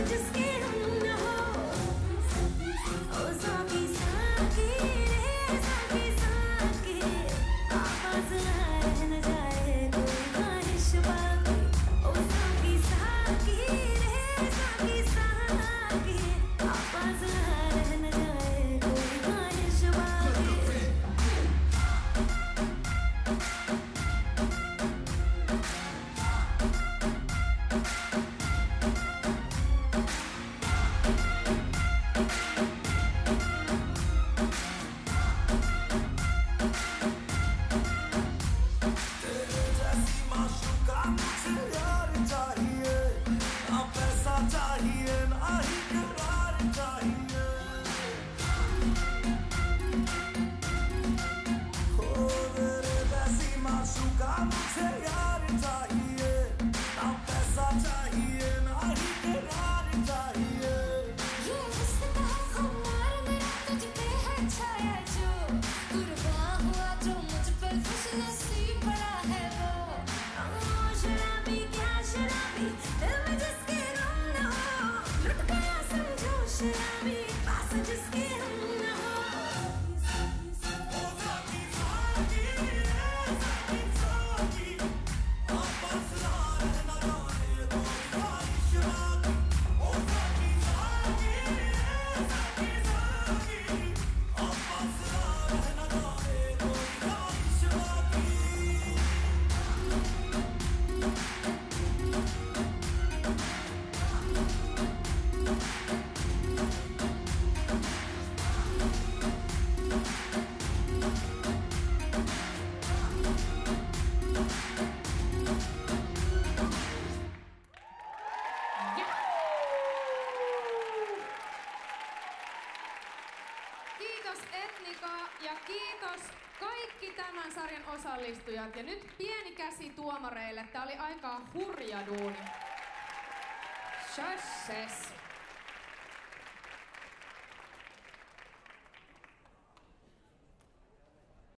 जिसके हम न हो, ओ साकी साकी रे साकी साकी, आवाज़ ना रह न जाए कोई ख्वाहिश बाकी, ओ साकी साकी रे साकी साकी, आवाज़ ना रह न जाए कोई ख्वाहिश बाकी। Kiitos Etnika ja kiitos kaikki tämän sarjan osallistujat. Ja nyt pieni käsi tuomareille. Tää oli aika hurja duuni. Sösses.